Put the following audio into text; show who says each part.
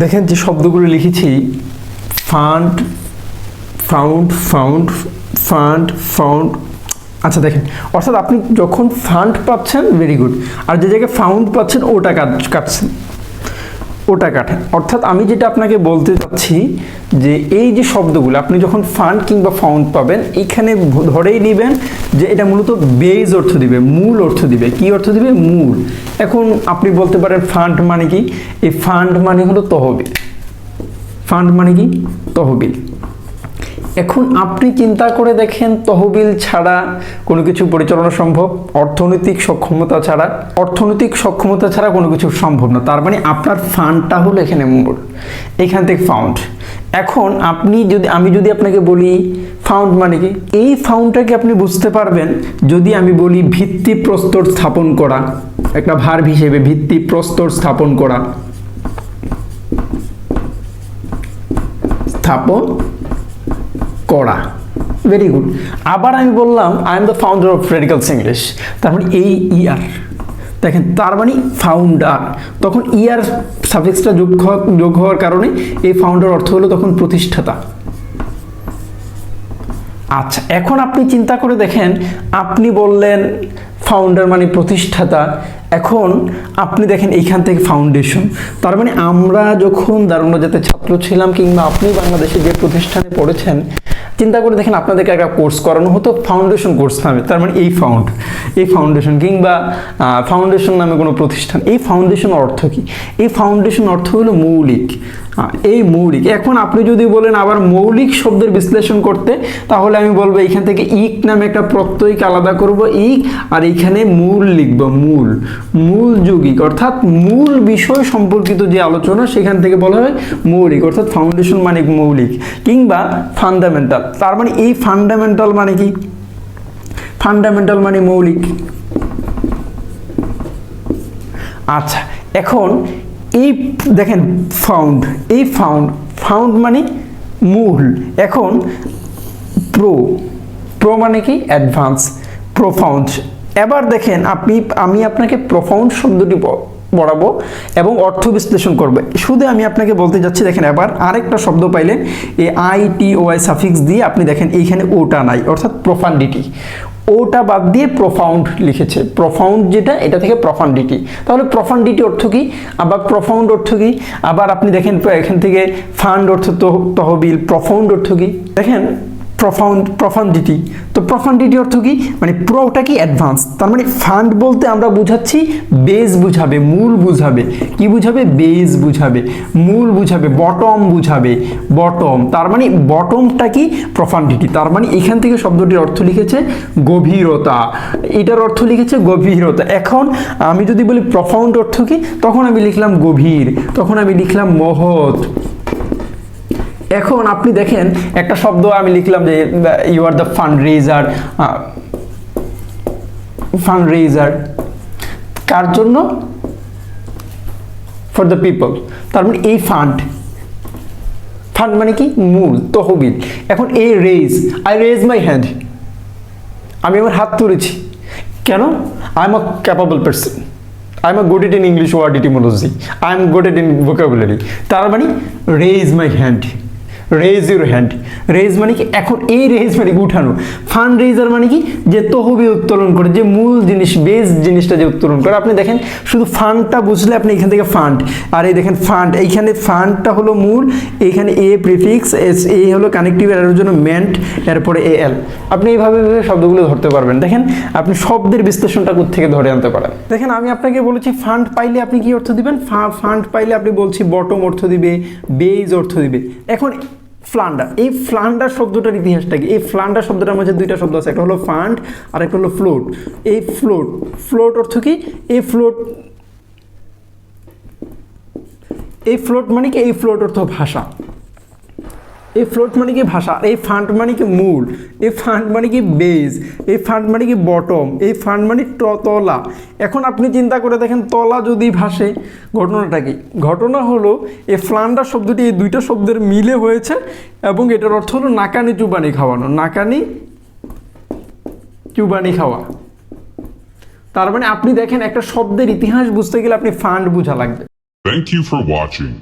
Speaker 1: দেখেন যে শব্দগুলো লিখেছি, fund, found, found, fund, found. আচ্ছা দেখেন, অর্থাৎ আপনি যখন ফান্ড পাচ্ছেন ভেরি গুড, আর যে জায়গায় ফাউন্ড পাচ্ছেন ওটা কাটছেন, ওটা কাটেন। অর্থাৎ আমি যেটা আপনাকে বলতে চাচ্ছি যে এই যে শব্দগুলো আপনি যখন ফান্ড কিংবা ফাউন্ড পাবেন, এইখানে ধরেই নেবেন যে এটা মূলত বেজ অর্থ দিবে, মূল অর্থ দিবে। কি অর্থ দিবে? মূল। এখন আপনি বলতে পারেন ফান্ড মানে কি? এই ফান্ড মানে হলো তহবিল। ফান্ড মানে কি? তহবিল। এখন আপনি চিন্তা করে দেখেন, তহবিল ছাড়া কোনো কিছু পরিচালনা সম্ভব? অর্থনৈতিক সক্ষমতা ছাড়া কোনো কিছু সম্ভব না। তার মানে আপনার ফান্ডটা হলো এখানে মূল, এখান থেকে ফাউন্ড। এখন আমি যদি আপনাকে বলি ফাউন্ড মানে কি, এই ফাউন্ডটাকে আপনি বুঝতে পারবেন যদি আমি বলি ভিত্তিপ্রস্তর স্থাপন করা, একটা ভার্ব হিসেবে ভিত্তিপ্রস্তর স্থাপন করা, স্থাপন করা। Very good. আবার আমি বললাম I am the founder of radicals English, তার মানে এই ইয়ার, দেখেন তার মানে ফাউন্ডার, তখন ইয়ার সাফিক্সটা যোগ হওয়ার কারণে এই ফাউন্ডার অর্থ হলো তখন প্রতিষ্ঠাতা। আচ্ছা, এখন আপনি চিন্তা করে দেখেন, আপনি বললেন ফাউন্ডার মানে প্রতিষ্ঠাতা, এখন আপনি দেখেন এইখান থেকে ফাউন্ডেশন, তার মানে আমরা যখন দারুণ রাজাতে ছাত্র ছিলাম কিংবা আপনি বাংলাদেশে যে প্রতিষ্ঠানে পড়েছেন, চিন্তা করে দেখেন আপনাদেরকে একটা কোর্স করানো হতো ফাউন্ডেশন কোর্স নামে, তার মানে এই ফাউন্ডেশন কিংবা ফাউন্ডেশন নামে কোনো প্রতিষ্ঠান। এই ফাউন্ডেশন অর্থ কি? এই ফাউন্ডেশন অর্থ হলো মৌলিক, এই মৌলিক। এখন আপনি যদি বলেন আবার মৌলিক শব্দের বিশ্লেষণ করতে, তাহলে আমি বলবো এইখান থেকে ইক নামে একটা প্রত্যয়কে আলাদা করব, ইক, আর এইখানে মূল লিখব, মূল যৌগিক, অর্থাৎ মূল বিষয় সম্পর্কিত যে আলোচনা সেখান থেকে বলা হয় মৌলিক, অর্থাৎ ফাউন্ডেশন মানে মৌলিক কিংবা ফান্ডামেন্টাল। তার মানে এই ফান্ডামেন্টাল মানে কি? ফান্ডামেন্টাল মানে মৌলিক। আচ্ছা, এখন এই দেখেন ফাউন্ড মানে মূল। এখন প্রো মানে কি? Advance, profound. এবার দেখেন আমি আপনাকে প্রোফাউন্ড শব্দটি পড়াবো এবং অর্থ বিশ্লেষণ করবো। শুধু আমি আপনাকে বলতে যাচ্ছি, দেখেন এবার আরেকটা শব্দ পাইলেন, এই ITOI সাফিক্স দিয়ে আপনি দেখেন এইখানে ওটা নাই, অর্থাৎ প্রোফান্ডিটি। ওটা বাদ দিয়ে প্রোফাউন্ড লিখেছে, প্রোফাউন্ড যেটা, এটা থেকে প্রোফান্ডিটি। তাহলে প্রোফান্ডিটি অর্থ কি? আবার প্রোফাউন্ড অর্থ কি? আবার আপনি দেখেন এখান থেকে ফান্ড অর্থ তহবিল, প্রোফাউন্ড অর্থ কি? দেখেন প্রোফান্ডিটি, তো প্রোফান্ডিটি অর্থ কি? মানে প্রোটা কি? অ্যাডভান্স। তার মানে ফান্ড বলতে আমরা বুঝাচ্ছি বেস বুঝাবে, মূল বুঝাবে। কি বুঝাবে? বেস বুঝাবে, মূল বুঝাবে, বটম বুঝাবে, বটম। তার মানে বটমটা কি? প্রোফান্ডিটি। তার মানে এখান থেকে শব্দটির অর্থ লিখেছে গভীরতা, এটার অর্থ লিখেছে গভীরতা। এখন আমি যদি বলি প্রোফাউন্ড অর্থ কি, তখন আমি লিখলাম গভীর, তখন আমি লিখলাম মহৎ। এখন আপনি দেখেন একটা শব্দ আমি লিখলাম যে ইউ আর দ্য ফান্ডরেজার, কার জন্য? For the people. তার মানে এই ফান্ড মানে কি? মূল, তহবিল। এখন এই আই রেজ মাই হ্যান্ড, আমি আমার হাত তুলেছি। কেন? I am a capable person, I am good at in English word etymology, I am good at in vocabulary। তার মানে raise my hand, raise your hand. Raise মানে কি? এখন এই রেজ মানে কি? উঠানো। ফান্ড রেজার মানে কি? যে তহবিল উত্তোলন করে, যে মূল জিনিস, বেস জিনিসটা যে উত্তোলন করে। আপনি দেখেন শুধু ফান্ডটা বুঝলে আপনি এখান থেকে ফান্ড, আর এই দেখেন ফান্ড, এইখানে ফান্ডটা হলো মূল, এইখানে এ প্রিফিক্স, এ হলো কানেক্টিভ, এর জন্য মেন্ট, এরপরে AL। আপনি এইভাবে শব্দগুলো ধরতে পারবেন। দেখেন আপনি শব্দের বিশ্লেষণটা কোথা থেকে ধরে আনতে পারেন। দেখেন আমি আপনাকে বলেছি ফান্ড পাইলে আপনি কি অর্থ দিবেন? ফান্ড পাইলে আপনি বলছি বটম অর্থ দিবে, বেজ অর্থ দিবে। এখন ফ্লান্ডার, এই ফ্লান্ডার শব্দটার ইতিহাসটা কি? এই ফ্লান্ডার শব্দটার মধ্যে দুইটা শব্দ আছে, একটা হলো ফান্ড আর একটা হলো ফ্লোট। এই ফ্লোট অর্থ কি? এই ফ্লোট মানে কি? এই ফ্লোট অর্থ ভাষা, এই ফ্লোট মানে কি? ভাষা। আর এই ফান্ড মানে কি? মূল। এই ফান্ড মানে কি? বেজ। এই ফান্ড মানে কি? বটম। এই ফান্ড মানে তলা। এখন আপনি চিন্তা করে দেখেন, তলা যদি ভাসে, ঘটনাটা কি? ঘটনা হলো এই ফ্লান্ডার শব্দটি এই দুইটা শব্দের মিলে হয়েছে এবং এটার অর্থ হলো নাকানি চুবানি খাওয়ানো, নাকানি চুবানি খাওয়া। তার মানে আপনি দেখেন একটা শব্দের ইতিহাস বুঝতে গেলে আপনি ফান্ড বোঝা লাগবে।
Speaker 2: Thank you for watching.